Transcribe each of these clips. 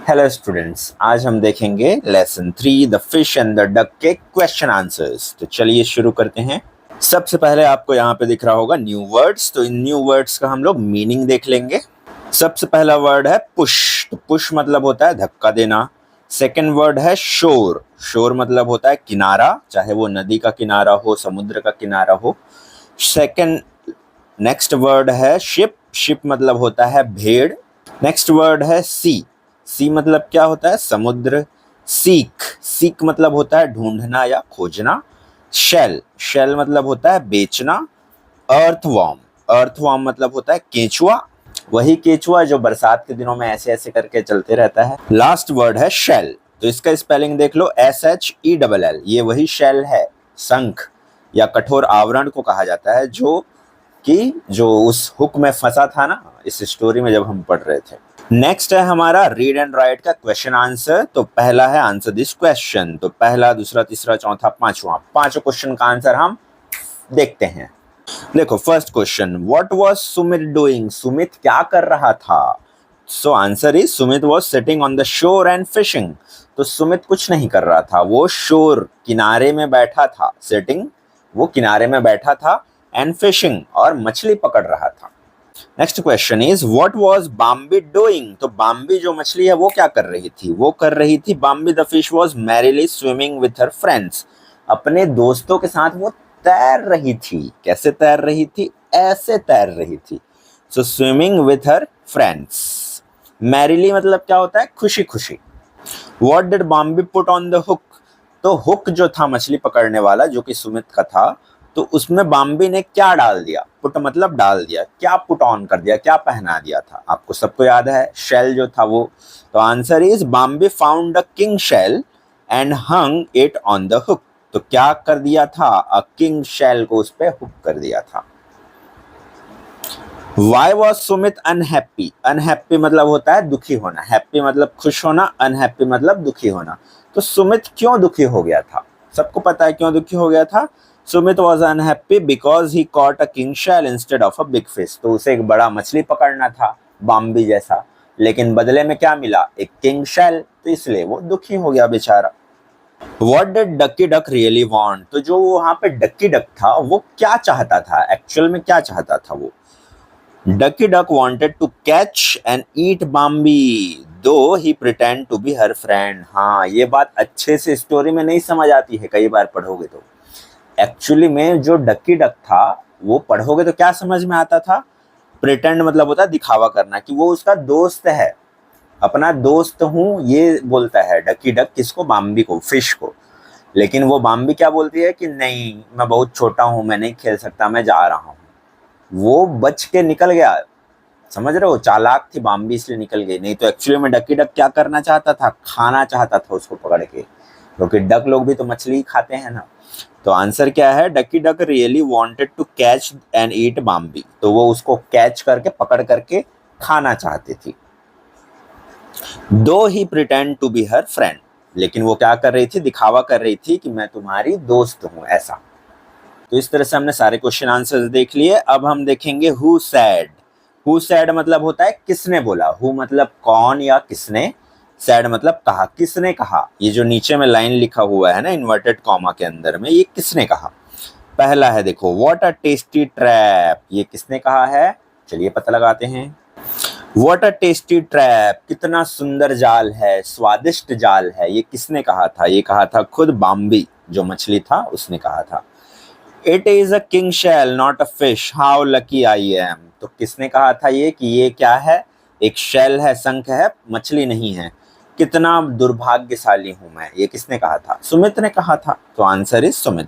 Hello students, आज हम देखेंगे lesson 3 the fish and the duck के क्वेश्चन आंसर्स। तो चलिए शुरू करते हैं। सबसे पहले आपको यहाँ पे दिख रहा होगा न्यू वर्ड्स। तो इन न्यू वर्ड्स का हम लोग मीनिंग देख लेंगे। सबसे पहला वर्ड है पुश। तो पुश मतलब होता है धक्का देना। सेकंड वर्ड है शोर। शोर मतलब होता है किनारा, चाहे वो नदी का किनारा हो, समुद्र का किनारा हो। नेक्स्ट वर्ड है शिप। शिप मतलब होता है भेड़। नेक्स्ट वर्ड है सी। सी मतलब क्या होता है? समुद्र। सीक। सीक मतलब होता है ढूंढना या खोजना। शेल। शेल मतलब होता है बेचना। अर्थवॉर्म। अर्थवॉर्म मतलब होता है केंचुआ, वही केंचुआ जो बरसात के दिनों में ऐसे ऐसे करके चलते रहता है। लास्ट वर्ड है शेल। तो इसका स्पेलिंग देख लो, SHELL। ये वही शेल है, शंख या कठोर आवरण को कहा जाता है, जो उस हुक में फंसा था ना, इस स्टोरी में जब हम पढ़ रहे थे। नेक्स्ट है हमारा रीड एंड राइट का क्वेश्चन आंसर। तो पहला है आंसर दिस क्वेश्चन। तो पहला, दूसरा, तीसरा, चौथा, पांचवा, पांचों क्वेश्चन का आंसर हम देखते हैं। देखो, first question, what was Sumit doing? Sumit क्या कर रहा था? So answer is Sumit was sitting on the shore and fishing. तो सुमित कुछ नहीं कर रहा था, वो शोर किनारे में बैठा था। सिटिंग, वो किनारे में बैठा था, एंड फिशिंग और मछली पकड़ रहा था। Next question is what was Bambi doing? तो बाम्बी जो मछली है वो क्या कर रही थी? वो कर रही थी, Bambi the fish was merrily swimming with her friends. अपने दोस्तों के साथ वो तैर रही थी। कैसे तैर रही थी? ऐसे तैर रही थी। So swimming with her friends. Merrily मतलब क्या होता है? खुशी खुशी। What did Bambi put on the hook? तो हुक जो था मछली पकड़ने वाला, जो कि सुमित का था, तो उसमें बाम्बी ने क्या डाल दिया? पुट मतलब डाल दिया। क्या पुट ऑन कर दिया? क्या पहना दिया था? आपको सबको याद है, शेल जो था वो। तो answer is Bambi found a king shell and hung it on the hook. तो क्या कर दिया था? अ किंग शेल को उस पे हुक कर दिया था। Why was Sumit unhappy? Unhappy मतलब होता है दुखी होना, हैप्पी मतलब खुश होना, अनहैप्पी मतलब दुखी होना। तो सुमित क्यों दुखी हो गया था? सबको पता है क्यों दुखी हो गया था। Sumit was unhappy because he caught a king shell instead of a big fish. तो उसे एक बड़ा मछली पकड़ना था, बाम्बी जैसा, लेकिन बदले में क्या मिला? एक किंग शेल। तो इसलिए वो दुखी हो गया बेचारा। What did Ducky duck really want? तो जो वहां पे डक्की डक था वो क्या चाहता था? एक्चुअल में क्या चाहता था वो? Ducky Duck wanted to catch and eat Bambi, though he pretend to be her friend। हाँ, ये बात अच्छे से स्टोरी में नहीं समझ आती है, कई बार पढ़ोगे तो। एक्चुअली में जो डक्की डक था, वो पढ़ोगे तो क्या समझ में आता था? प्रिटेंड मतलब होता है दिखावा करना, कि वो उसका दोस्त है, अपना दोस्त हूँ, ये बोलता है डक्की डक। किसको? बाम्बी को, फिश को। लेकिन वो बाम्बी क्या बोलती है कि नहीं, मैं बहुत छोटा हूँ, मैं नहीं खेल सकता, मैं जा रहा हूँ। वो बच के निकल गया। समझ रहे हो? चालाक थी बाम्बी, इसलिए निकल गई। नहीं तो एक्चुअली में डक्की डक क्या करना चाहता था? खाना चाहता था उसको पकड़ के, क्योंकि डक लोग भी तो मछली खाते हैं ना। तो आंसर क्या है? Duckie duck really wanted to catch and eat Bambi. तो वो उसको कैच करके, पकड़ करके खाना चाहती थी। दो ही pretend to be her friend, लेकिन वो क्या कर रही थी? दिखावा कर रही थी कि मैं तुम्हारी दोस्त हूं, ऐसा। तो इस तरह से हमने सारे क्वेश्चन आंसर्स देख लिए। अब हम देखेंगे हु सैड। हु सैड मतलब होता है किसने बोला। हु मतलब कौन या किसने, सैड मतलब कहा, किसने कहा। ये जो नीचे में लाइन लिखा हुआ है ना इन्वर्टेड कॉमा के अंदर में, ये किसने कहा? पहला है, देखो, व्हाट अ टेस्टी ट्रैप। ये किसने कहा है? चलिए पता लगाते हैं। व्हाट अ टेस्टी ट्रैप, कितना सुंदर जाल है, स्वादिष्ट जाल है, ये किसने कहा था? ये कहा था खुद बाम्बी, जो मछली था उसने कहा था। It is a king shall not a fish, how lucky I am. तो किसने कहा था ये, कि ये क्या है? एक शेल है, शंख है, मछली नहीं है। कितना दुर्भाग्यशाली हूं मैं, ये किसने कहा था? सुमित ने कहा था। तो answer is Sumit.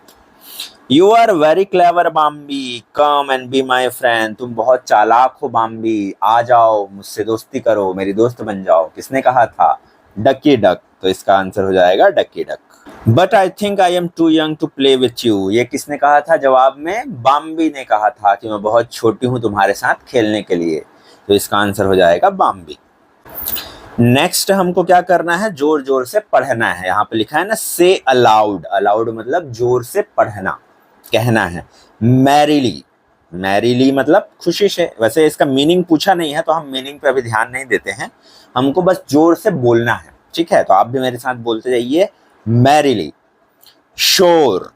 You are very clever Bambi, come and be my friend. तुम बहुत चालाक हो बाम्बी, आ जाओ, मुझसे दोस्ती करो, मेरी दोस्त बन जाओ। किसने कहा था? Duckie duck. तो इसका आंसर हो जाएगा Duckie duck. But I think I am too young to play with you. ये किसने कहा था? जवाब में बाम्बी ने कहा था कि मैं बहुत छोटी हूं तुम्हारे साथ खेलने के लिए। तो इसका आंसर हो जाएगा बाम्बी। नेक्स्ट हमको क्या करना है? जोर जोर से पढ़ना है। यहाँ पे लिखा है ना, से अलाउड। अलाउड मतलब जोर से पढ़ना, कहना है। मैरिली, मैरिली मतलब खुशी से। वैसे इसका मीनिंग पूछा नहीं है तो हम मीनिंग पे अभी ध्यान नहीं देते हैं। हमको बस जोर से बोलना है, ठीक है। तो आप भी मेरे साथ बोलते जाइए, मैरिली, शोर,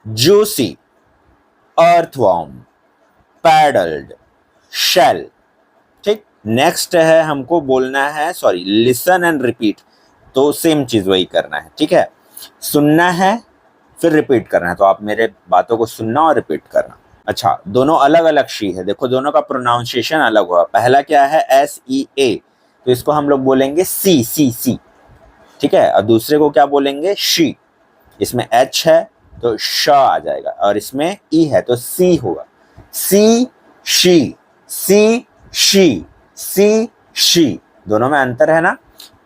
जूसी, अर्थवॉर्म, पैडल्ड, शेल, ठीक। नेक्स्ट है हमको बोलना है, सॉरी, लिसन एंड रिपीट। तो सेम चीज वही करना है, ठीक है। सुनना है फिर रिपीट करना है, तो आप मेरे बातों को सुनना और रिपीट करना। अच्छा, दोनों अलग अलग शी है, देखो दोनों का प्रोनाउंसिएशन अलग हुआ। पहला क्या है, SEA, तो इसको हम लोग बोलेंगे सी सी सी, ठीक है। और दूसरे को क्या बोलेंगे, शी। इसमें H है तो श आ जाएगा, और इसमें E है तो सी होगा। Sea she, sea she, sea she, दोनों में अंतर है ना।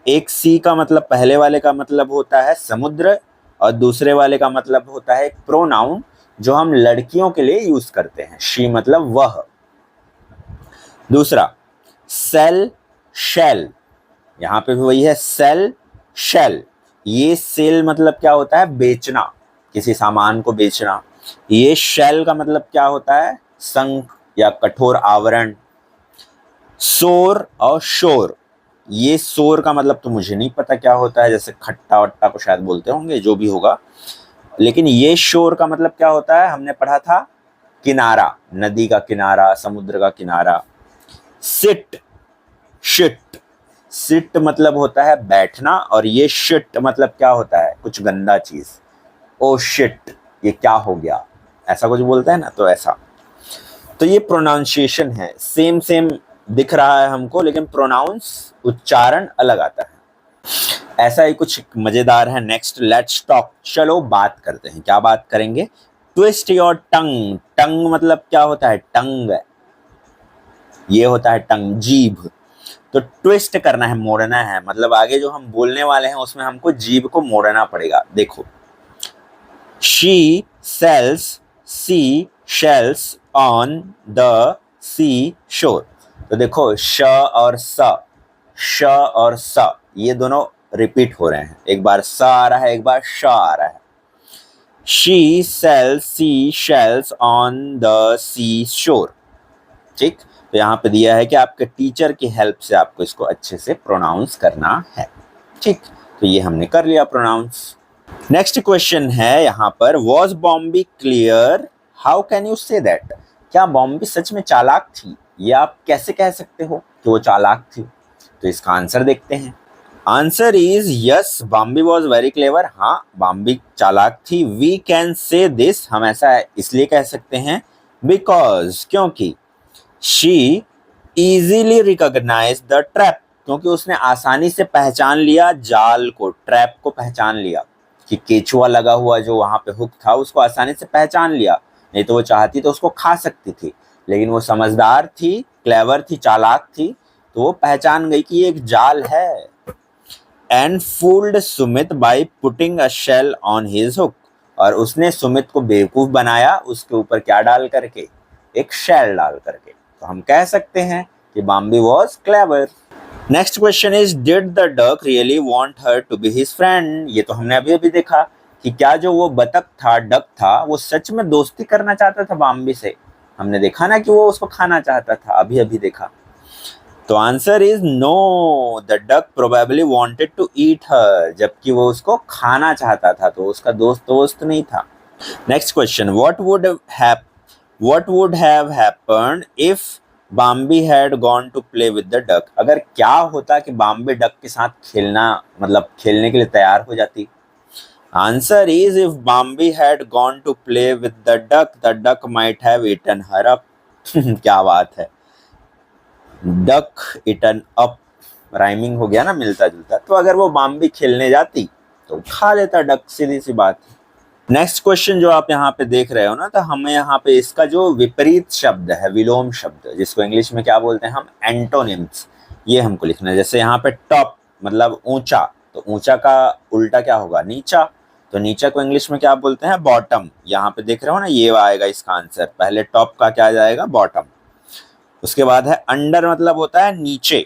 एक सी का मतलब, पहले वाले का मतलब होता है समुद्र, और दूसरे वाले का मतलब होता है एक प्रोनाउन जो हम लड़कियों के लिए यूज करते हैं, शी मतलब वह। दूसरा, सेल, शेल, यहां पे भी वही है, सेल, शेल। ये सेल मतलब क्या होता है, बेचना, किसी सामान को बेचना। ये शेल का मतलब क्या होता है, शंख या कठोर आवरण। सोर और शोर, ये सोर का मतलब तो मुझे नहीं पता क्या होता है, जैसे खट्टा वट्टा को शायद बोलते होंगे, जो भी होगा। लेकिन ये शोर का मतलब क्या होता है, हमने पढ़ा था, किनारा, नदी का किनारा, समुद्र का किनारा। सिट, शिट, सिट मतलब होता है बैठना, और ये शिट मतलब क्या होता है, कुछ गंदा चीज। ओ शिट, ये क्या हो गया, ऐसा कुछ बोलता है ना, तो ऐसा। तो ये प्रोनाउंसिएशन है, सेम सेम दिख रहा है हमको, लेकिन प्रोनाउंस, उच्चारण अलग आता है। ऐसा ही कुछ मजेदार है। नेक्स्ट, लेट्स टॉक, चलो बात करते हैं। क्या बात करेंगे, ट्विस्ट योर टंग। टंग मतलब क्या होता है, टंग, ये होता है टंग, जीभ। तो ट्विस्ट करना है, मोड़ना है, मतलब आगे जो हम बोलने वाले हैं उसमें हमको जीभ को मोड़ना पड़ेगा। देखो, she sells sea shells on the sea shore. तो देखो, श और स ये दोनों रिपीट हो रहे हैं, एक बार स आ रहा है, एक बार श आ रहा है। She sells sea shells on the sea shore, ठीक। तो यहाँ पे दिया है कि आपके टीचर की हेल्प से आपको इसको अच्छे से प्रोनाउंस करना है, ठीक। तो ये हमने कर लिया प्रोनाउंस। नेक्स्ट क्वेश्चन है यहाँ पर, was बॉम्बी clear, how can you say that. क्या बॉम्बी सच में चालाक थी, ये आप कैसे कह सकते हो कि वो चालाक थी। तो इसका आंसर देखते हैं। Answer is yes, बॉम्बी was very clever. हाँ, बॉम्बी चालाक थी। वी कैन से दिस, हम ऐसा इसलिए कह सकते हैं, बिकॉज, क्योंकि, she easily recognize the trap, क्योंकि उसने आसानी से पहचान लिया जाल को, ट्रैप को पहचान लिया, कि केचुआ लगा हुआ जो वहां पे हुक था उसको आसानी से पहचान लिया। नहीं तो वो चाहती तो उसको खा सकती थी, लेकिन वो समझदार थी, क्लेवर थी, चालाक थी, तो वो पहचान गई कि ये एक जाल है। And fooled Sumit by putting a shell on his hook, और उसने सुमित को बेवकूफ बनाया, उसके ऊपर क्या डाल करके, एक शेल डाल करके। तो हम कह सकते हैं कि Bambi was clever. Next question is, did the duck really want her to be his friend. ये तो हमने अभी अभी देखा कि क्या जो वो बतख था, डक था, वो सच में दोस्ती करना चाहता था बॉम्बी से। हमने देखा ना कि वो उसको खाना चाहता था, अभी अभी देखा। तो answer is no, the duck probably wanted to eat her, जबकि वो उसको खाना चाहता था, तो उसका दोस्त नहीं था। Next question, what would have happened if Bambi had gone to play with the duck. अगर क्या होता कि बॉम्बे डक के साथ खेलना, मतलब खेलने के लिए तैयार हो जाती। Answer is, if Bambi had gone to play with the duck might have eaten her up. क्या बात है, डक ईटन अप, राइमिंग हो गया ना, मिलता जुलता। तो अगर वो बॉम्बी खेलने जाती तो खा लेता डक, सीधी सी बात। नेक्स्ट क्वेश्चन जो आप यहाँ पे देख रहे हो ना, तो हमें यहाँ पे इसका जो विपरीत शब्द है, विलोम शब्द, जिसको इंग्लिश में क्या बोलते हैं हम, एंटोनिम्स, ये हमको लिखना है। जैसे यहाँ पे टॉप मतलब ऊंचा, तो ऊंचा का उल्टा क्या होगा, नीचा। तो नीचा को इंग्लिश में क्या बोलते हैं, बॉटम। यहाँ पे देख रहे हो ना, ये आएगा इसका आंसर। पहले टॉप का क्या जाएगा, बॉटम। उसके बाद है अंडर, मतलब होता है नीचे,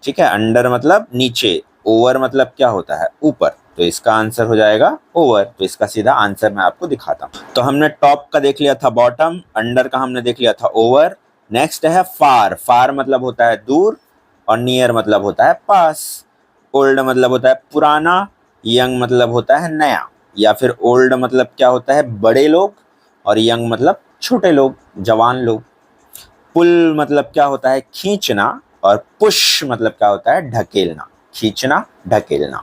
ठीक है, अंडर मतलब नीचे। ओवर मतलब क्या होता है, ऊपर। तो इसका आंसर हो जाएगा ओवर। तो इसका सीधा आंसर मैं आपको दिखाता हूँ। तो हमने टॉप का देख लिया था बॉटम, अंडर का हमने देख लिया था ओवर। नेक्स्ट है फार, फार मतलब होता है दूर, और नियर मतलब होता है पास। ओल्ड मतलब होता है पुराना, यंग मतलब होता है नया, या फिर ओल्ड मतलब क्या होता है बड़े लोग, और यंग मतलब छोटे लोग, जवान लोग। पुल मतलब क्या होता है खींचना, और पुश मतलब क्या होता है ढकेलना, खींचना ढकेलना।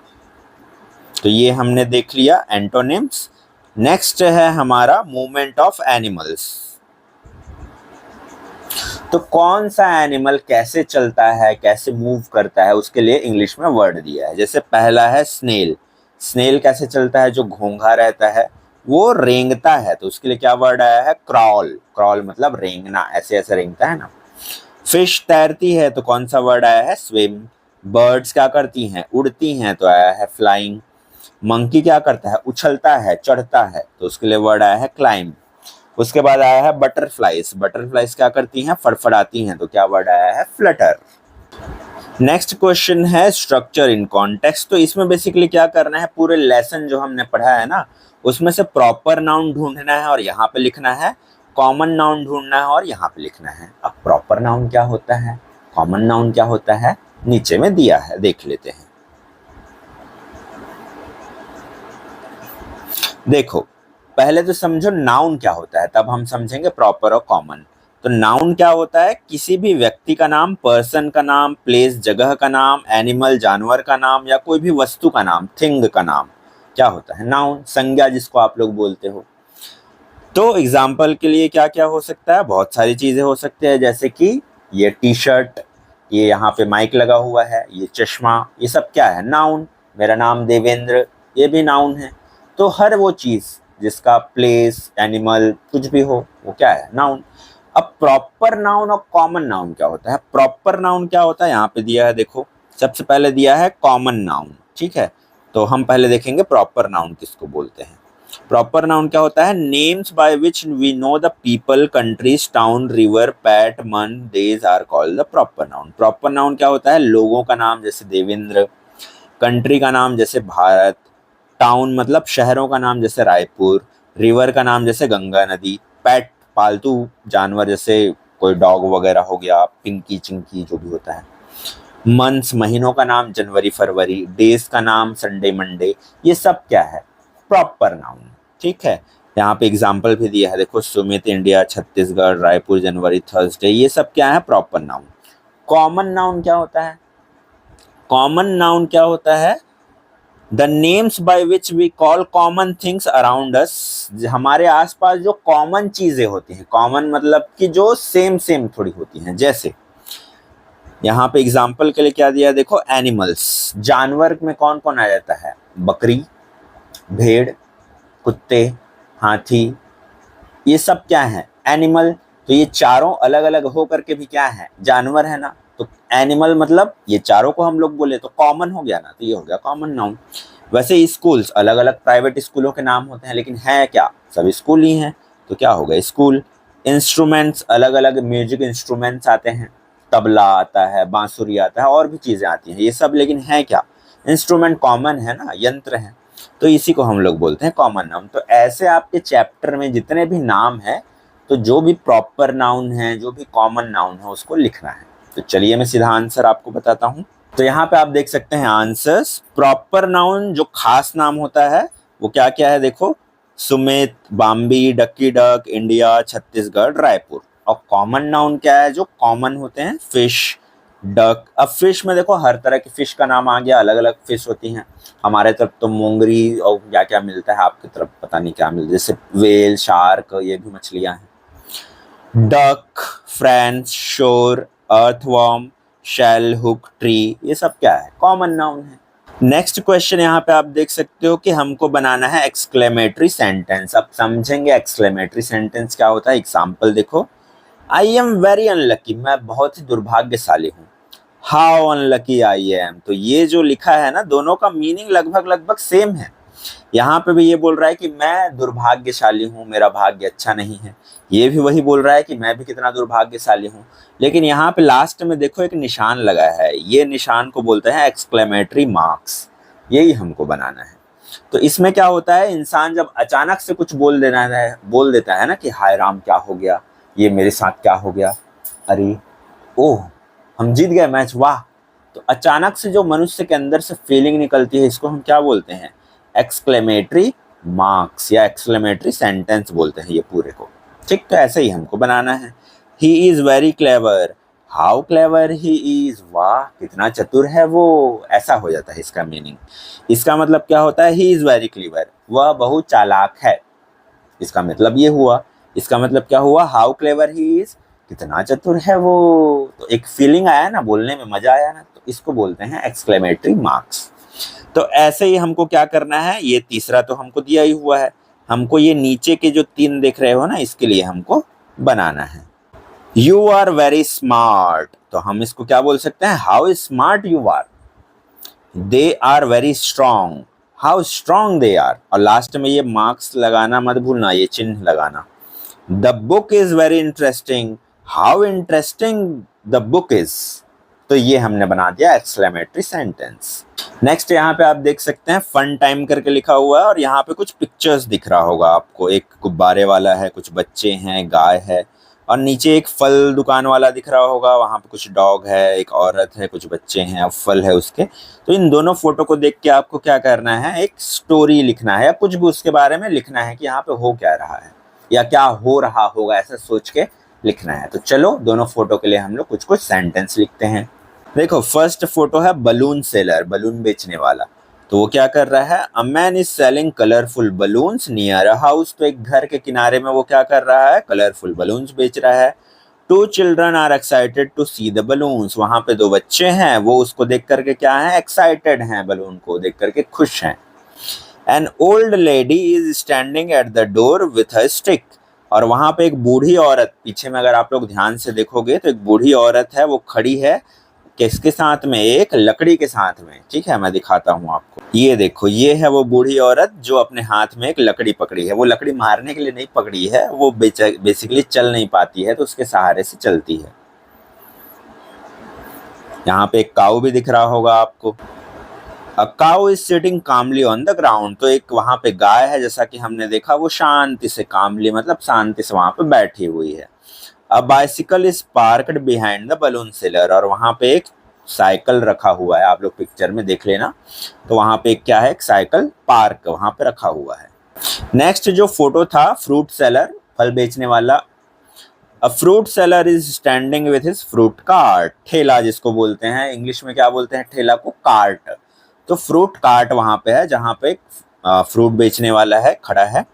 तो ये हमने देख लिया एंटोनिम्स। नेक्स्ट है हमारा मूवमेंट ऑफ एनिमल्स। तो कौन सा एनिमल कैसे चलता है, कैसे मूव करता है, उसके लिए इंग्लिश में वर्ड दिया है। जैसे पहला है स्नेल। स्नेल कैसे चलता है, जो घोंघा रहता है वो रेंगता है, तो उसके लिए क्या वर्ड आया है क्रॉल। क्रॉल मतलब रेंगना, ऐसे ऐसे रेंगता है ना। फिश तैरती है, तो कौन सा वर्ड आया है स्विम। बर्ड्स क्या करती हैं, उड़ती हैं, तो आया है फ्लाइंग। मंकी क्या करता है, उछलता है, चढ़ता है, तो उसके लिए वर्ड आया है क्लाइंब। उसके बाद आया है बटरफ्लाइज। बटरफ्लाइज क्या करती हैं, फड़फड़ाती हैं, तो क्या वर्ड आया है फ्लटर। नेक्स्ट क्वेश्चन है स्ट्रक्चर इन कॉन्टेक्स्ट। तो इसमें बेसिकली क्या करना है, पूरे लेसन जो हमने पढ़ा है ना, उसमें से प्रॉपर नाउन ढूंढना है और यहाँ पे लिखना है, कॉमन नाउन ढूंढना है और यहाँ पे लिखना है। अब प्रॉपर नाउन क्या होता है, कॉमन नाउन क्या होता है, नीचे में दिया है, देख लेते हैं। देखो पहले तो समझो नाउन क्या होता है, तब हम समझेंगे प्रॉपर और कॉमन। तो नाउन क्या होता है, किसी भी व्यक्ति का नाम, पर्सन का नाम, प्लेस जगह का नाम, एनिमल जानवर का नाम, या कोई भी वस्तु का नाम, थिंग का नाम, क्या होता है नाउन, संज्ञा जिसको आप लोग बोलते हो। तो एग्जाम्पल के लिए क्या क्या हो सकता है, बहुत सारी चीजें हो सकती है, जैसे कि ये टी शर्ट, ये यहाँ पे माइक लगा हुआ है, ये चश्मा, ये सब क्या है नाउन। मेरा नाम देवेंद्र, ये भी नाउन है। तो हर वो चीज जिसका प्लेस, एनिमल, कुछ भी हो, वो क्या है नाउन। अब प्रॉपर नाउन और कॉमन नाउन क्या होता है। प्रॉपर नाउन क्या होता है, यहाँ पे दिया है देखो, सबसे पहले दिया है कॉमन नाउन, ठीक है। तो हम पहले देखेंगे प्रॉपर नाउन किसको बोलते हैं। प्रॉपर नाउन क्या होता है, names by which we know the people, countries, town, river, pet, month, days are called the proper noun. Proper noun क्या होता है, लोगों का नाम जैसे देवेंद्र, कंट्री का नाम जैसे भारत, टाउन मतलब शहरों का नाम जैसे रायपुर, रिवर का नाम जैसे गंगा नदी, पेट पालतू जानवर जैसे कोई डॉग वगैरह हो गया, पिंकी चिंकी जो भी होता है, मंथ्स महीनों का नाम जनवरी फरवरी, डेज का नाम संडे मंडे, ये सब क्या है प्रॉपर नाउन, ठीक है। यहाँ पे एग्जाम्पल भी दिया है देखो, सुमित इंडिया, छत्तीसगढ़, रायपुर जनवरी, थर्सडे, ये सब क्या है प्रॉपर नाउन। कॉमन नाउन क्या होता है, कॉमन नाउन क्या होता है, the names by which we call common things around us, हमारे आसपास जो कॉमन चीजें होती हैं, कॉमन मतलब कि जो सेम सेम थोड़ी होती हैं। जैसे यहाँ पे एग्जाम्पल के लिए क्या दिया देखो, एनिमल्स, जानवर में कौन कौन आ जाता है, बकरी, भेड़, कुत्ते, हाथी, ये सब क्या है एनिमल। तो ये चारों अलग अलग हो करके भी क्या है जानवर है ना। तो एनिमल मतलब ये चारों को हम लोग बोले तो कॉमन हो गया ना, तो ये हो गया कॉमन नाउन। वैसे स्कूल्स, अलग अलग प्राइवेट स्कूलों के नाम होते हैं, लेकिन है क्या, सब स्कूल ही हैं, तो क्या हो गया स्कूल। इंस्ट्रूमेंट्स, अलग अलग म्यूजिक इंस्ट्रूमेंट्स आते हैं, तबला आता है, बांसुरी आता है, और भी चीजें आती हैं, ये सब लेकिन है क्या इंस्ट्रूमेंट, कॉमन है ना, यंत्र है, तो इसी को हम लोग बोलते हैं कॉमन नाउन। तो ऐसे आपके चैप्टर में जितने भी नाम है, तो जो भी प्रॉपर नाउन है, जो भी कॉमन नाउन है, उसको लिखना है। तो चलिए मैं सीधा आंसर आपको बताता हूँ। तो यहाँ पे आप देख सकते हैं आंसर्स। प्रॉपर नाउन जो खास नाम होता है वो क्या क्या है देखो, Sumit, Bambi, Ducky duck, India, Chhattisgarh, Raipur. और कॉमन नाउन क्या है, जो कॉमन होते हैं, फिश, डक। अब फिश में देखो हर तरह की फिश का नाम आ गया, अलग अलग फिश होती हैं। हमारे तरफ तो मोंगरी और क्या क्या मिलता है, आपकी तरफ पता नहीं क्या मिलता है, जैसे वेल, शार्क, ये भी मछलियां हैं। डक, फ्रेंच, शोर, अर्थवॉर्म, शेल, हुक, ट्री, ये सब क्या है कॉमन नाउन है। नेक्स्ट क्वेश्चन यहाँ पे आप देख सकते हो कि हमको बनाना है एक्सक्लेमेटरी सेंटेंस। अब समझेंगे एक्सक्लेमेटरी सेंटेंस क्या होता है। एग्जाम्पल देखो, आई एम वेरी अनलकी, मैं बहुत ही दुर्भाग्यशाली हूँ। हाउ अनलकी आई एम, तो ये जो लिखा है ना, दोनों का मीनिंग लगभग लगभग सेम है। यहाँ पे भी ये बोल रहा है कि मैं दुर्भाग्यशाली हूँ, मेरा भाग्य अच्छा नहीं है। ये भी वही बोल रहा है कि मैं भी कितना दुर्भाग्यशाली हूँ। लेकिन यहाँ पे लास्ट में देखो एक निशान लगा है, ये निशान को बोलते हैं एक्सक्लेमेटरी मार्क्स, यही हमको बनाना है। तो इसमें क्या होता है, इंसान जब अचानक से कुछ बोल देता है ना कि हाय राम क्या हो गया, ये मेरे साथ क्या हो गया, अरे ओह हम जीत गए मैच, वाह, तो अचानक से जो मनुष्य के अंदर से फीलिंग निकलती है, इसको हम क्या बोलते हैं? एक्सक्लेमेटरी मार्क्स या एक्सक्लेमेटरी सेंटेंस बोलते हैं ये पूरे को। ठीक, तो ऐसे ही हमको बनाना है। He is very clever, how clever he is, वाह कितना चतुर है वो, ऐसा हो जाता है इसका मीनिंग। इसका मतलब क्या होता है? ही इज वेरी क्लेवर, वह बहुत चालाक है, इसका मतलब ये हुआ। इसका मतलब क्या हुआ? हाउ क्लेवर ही इज, कितना चतुर है वो। तो एक फीलिंग आया ना, बोलने में मजा आया ना, तो इसको बोलते हैं एक्सक्लेमेटरी मार्क्स। तो ऐसे ही हमको क्या करना है, ये तीसरा तो हमको दिया ही हुआ है, हमको ये नीचे के जो 3 देख रहे हो ना, इसके लिए हमको बनाना है। यू आर वेरी स्मार्ट, तो हम इसको क्या बोल सकते हैं? How smart you are. They are very strong, how strong they are. और लास्ट में ये मार्क्स लगाना मत भूलना, ये चिन्ह लगाना। The book is very interesting, how interesting the book is. तो ये हमने बना दिया एक्सक्लेमेटरी सेंटेंस। नेक्स्ट यहाँ पे आप देख सकते हैं फन टाइम करके लिखा हुआ है, और यहाँ पे कुछ पिक्चर्स दिख रहा होगा आपको। एक गुब्बारे वाला है, कुछ बच्चे हैं, गाय है, और नीचे एक फल दुकान वाला दिख रहा होगा, वहाँ पे कुछ डॉग है, एक औरत है, कुछ बच्चे हैं और फल है उसके। तो इन दोनों फोटो को देख के आपको क्या करना है? एक स्टोरी लिखना है, या कुछ भी उसके बारे में लिखना है कि यहाँ पे हो क्या रहा है या क्या हो रहा होगा, ऐसा सोच के लिखना है। तो चलो दोनों फोटो के लिए हम लोग कुछ कुछ सेंटेंस लिखते हैं। देखो फर्स्ट फोटो है बलून सेलर, बलून बेचने वाला। तो वो क्या कर रहा है? A man is selling colourful balloons near a house. तो एक घर के किनारे में वो क्या कर रहा है? कलरफुल बलून्स बेच रहा है। Two children are excited to see the balloons. वहां पे 2 बच्चे हैं, वो उसको देख करके क्या है? एक्साइटेड हैं, बलून को देख करके खुश हैं। An old lady is standing at the door with a stick. और वहां पे एक बूढ़ी औरत, पीछे में अगर आप लोग ध्यान से देखोगे तो एक बूढ़ी औरत है, वो खड़ी है किसके साथ में? एक लकड़ी के साथ में। ठीक है, मैं दिखाता हूँ आपको। ये देखो, ये है वो बूढ़ी औरत जो अपने हाथ में एक लकड़ी पकड़ी है। वो लकड़ी मारने के लिए नहीं पकड़ी है, वो बेसिकली चल नहीं पाती है, तो उसके सहारे से चलती है। यहाँ पे एक काऊ भी दिख रहा होगा आपको। A cow is sitting calmly on the ground. तो एक वहां पे गाय है, जैसा कि हमने देखा, वो शांति से, कामली मतलब शांति से वहां पे बैठी हुई है। A bicycle is parked behind the balloon seller. और वहां पे एक साइकिल रखा हुआ है, आप लोग पिक्चर में देख लेना। तो वहां पे क्या है? एक साइकिल पार्क वहां पे रखा हुआ है। नेक्स्ट जो फोटो था, फ्रूट सेलर, फल बेचने वाला। A fruit seller is standing with his fruit cart. ठेला जिसको बोलते हैं, इंग्लिश में क्या बोलते हैं ठेला को? कार्ट। तो फ्रूट कार्ट वहां पे है, जहां पे फ्रूट बेचने वाला है, खड़ा है।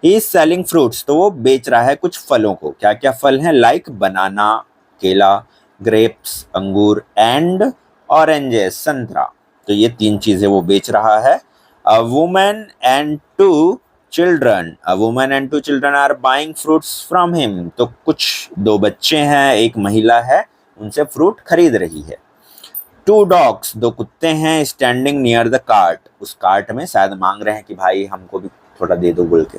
He is selling fruits. तो वो बेच रहा है कुछ फलों को। क्या क्या फल हैं? लाइक बनाना, केला, ग्रेप्स अंगूर, एंड ऑरेंजेस संतरा। तो ये 3 चीजें वो बेच रहा है। A woman and 2 children, a woman and 2 children are buying fruits from him. तो कुछ 2 बच्चे हैं, एक महिला है, उनसे फ्रूट खरीद रही है। 2 डॉग्स, 2 कुत्ते हैं, स्टैंडिंग नियर द कार्ट। उस कार्ट में शायद मांग रहे हैं कि भाई हमको भी थोड़ा दे दो बोल के।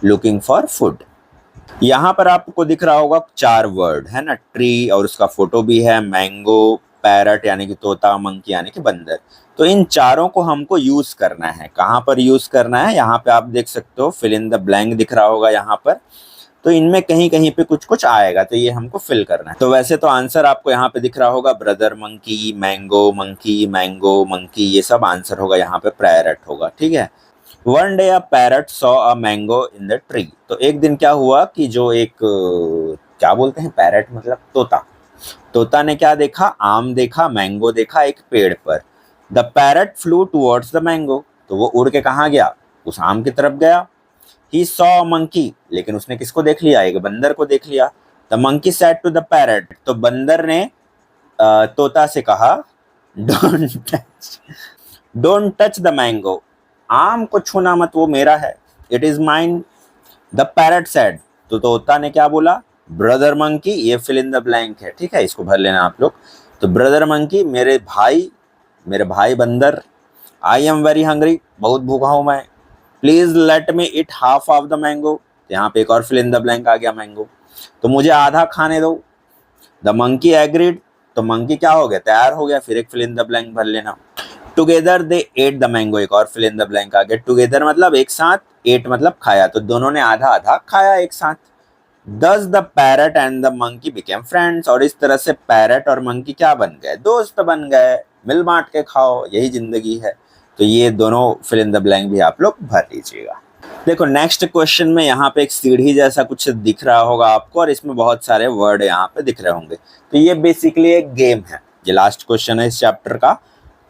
Looking for food. यहाँ पर आपको दिख रहा होगा 4 वर्ड है ना, ट्री, और उसका फोटो भी है, मैंगो, पैरट यानी कि तोता, मंकी यानी कि बंदर। तो इन चारों को हमको यूज करना है। कहाँ पर यूज करना है? यहाँ पे आप देख सकते हो फिल इन द ब्लैंक दिख रहा होगा यहाँ पर। तो इनमें कहीं कहीं पे कुछ कुछ आएगा, तो ये हमको फिल करना है। तो वैसे तो आंसर आपको यहाँ पे दिख रहा होगा, ब्रदर मंकी, मैंगो मंकी, ये सब आंसर होगा। यहाँ पे पैरट होगा। ठीक है। One day a parrot saw a mango in the tree. तो एक दिन क्या हुआ कि जो एक क्या बोलते हैं, पैरट मतलब तोता, तोता ने क्या देखा? आम देखा, मैंगो देखा एक पेड़ पर। The parrot flu towards the mango. तो वो उड़ के कहाँ गया? उस आम की तरफ गया। ही सॉ मंकी, लेकिन उसने किसको देख लिया? एक बंदर को देख लिया। The monkey said to the parrot. तो बंदर ने तोता से कहा, डोंट टच द मैंगो। आम को छूना मत, वो मेरा है। It is mine. The parrot said. तो तोता ने क्या बोला? ब्रदर मंकी, ये फिल इन द ब्लैंक है। ठीक है, इसको भर लेना आप लोग। तो ब्रदर मंकी, मेरे भाई बंदर, आई एम वेरी हंग्री, बहुत भूखा हूं मैं, please let me it half of the mango. यहाँ पे एक और फिल इन द ब्लैंक आ गया, मैंगो। तो मुझे आधा खाने दो। The monkey agreed. तो मंकी क्या हो गया? तैयार हो गया। फिर एक फिल इन द ब्लैंक भर लेना। Together they at the mango, एक और फिल इन द ब्लैंक आ गया। टुगेदर मतलब एक साथ, एट मतलब खाया, तो दोनों ने आधा आधा खाया एक साथ। Thus the parrot and the monkey became friends, और इस तरह से पैरट और मंकी क्या बन गए, दोस्त बन गए, मिल बांट के खाओ, यही जिंदगी है। तो ये दोनों फिल इन द ब्लैंक भी आप लोग भर लीजिएगा। देखो नेक्स्ट क्वेश्चन में यहाँ पे एक सीढ़ी जैसा कुछ दिख रहा होगा आपको, और इसमें बहुत सारे वर्ड यहाँ पे दिख रहे होंगे। तो ये बेसिकली एक गेम है, ये लास्ट क्वेश्चन है इस चैप्टर का।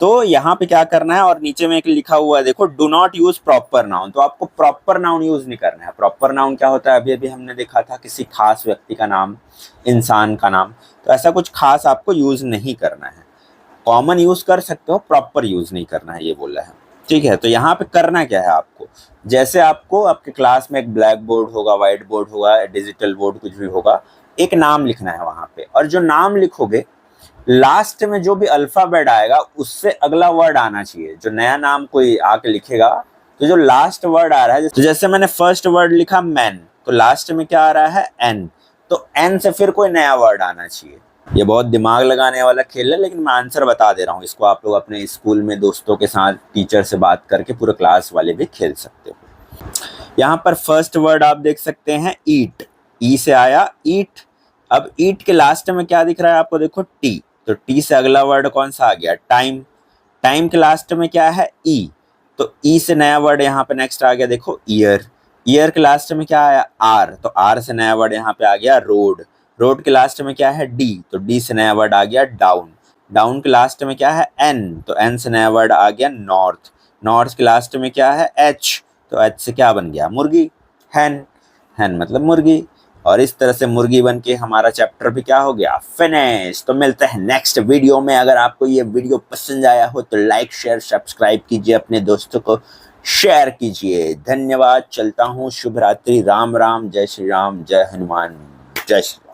तो यहाँ पे क्या करना है, और नीचे में एक लिखा हुआ है देखो, do not use proper noun. तो आपको प्रॉपर नाउन यूज नहीं करना है। प्रॉपर नाउन क्या होता है, अभी अभी हमने देखा था, किसी खास व्यक्ति का नाम, इंसान का नाम। तो ऐसा कुछ खास आपको यूज नहीं करना है। कॉमन यूज कर सकते हो, प्रॉपर यूज नहीं करना है, ये बोला है। ठीक है, तो यहाँ पे करना क्या है आपको, जैसे आपको आपके क्लास में एक ब्लैक बोर्ड होगा, व्हाइट बोर्ड होगा, डिजिटल बोर्ड कुछ भी होगा, एक नाम लिखना है वहां पे। और जो नाम लिखोगे लास्ट में जो भी अल्फाबेट आएगा उससे अगला वर्ड आना चाहिए। जो नया नाम कोई आके लिखेगा तो जो लास्ट वर्ड आ रहा है, तो जैसे मैंने फर्स्ट वर्ड लिखा मैन, तो लास्ट में क्या आ रहा है, एन। तो एन से फिर कोई नया वर्ड आना चाहिए। ये बहुत दिमाग लगाने वाला खेल है, लेकिन मैं आंसर बता दे रहा हूँ। इसको आप लोग अपने स्कूल में दोस्तों के साथ, टीचर से बात करके पूरे क्लास वाले भी खेल सकते हो। यहाँ पर फर्स्ट वर्ड आप देख सकते हैं, ईट। ई से आया ईट। अब ईट के लास्ट में क्या दिख रहा है आपको, देखो टी। तो टी से अगला वर्ड कौन सा आ गया, टाइम। टाइम के लास्ट में क्या है, ई। तो ई से नया वर्ड यहाँ पे नेक्स्ट आ गया, देखो ईयर। ईयर के लास्ट में क्या आया, आर। तो आर से नया वर्ड यहाँ पे आ गया, रोड। रोड के लास्ट में क्या है, डी। तो डी से नया वर्ड आ गया, डाउन। डाउन के लास्ट में क्या है, एन। तो एन से नया वर्ड आ गया, नॉर्थ। नॉर्थ के लास्ट में क्या है, एच। तो एच से क्या बन गया, मुर्गी, हैन। हैन मतलब मुर्गी। और इस तरह से मुर्गी बन के हमारा चैप्टर भी क्या हो गया, फिनिश। तो मिलते हैं नेक्स्ट वीडियो में। अगर आपको ये वीडियो पसंद आया हो तो लाइक शेयर सब्सक्राइब कीजिए, अपने दोस्तों को शेयर कीजिए। धन्यवाद, चलता हूँ, शुभ रात्रि, राम राम, जय श्री राम, जय हनुमान, जय श्री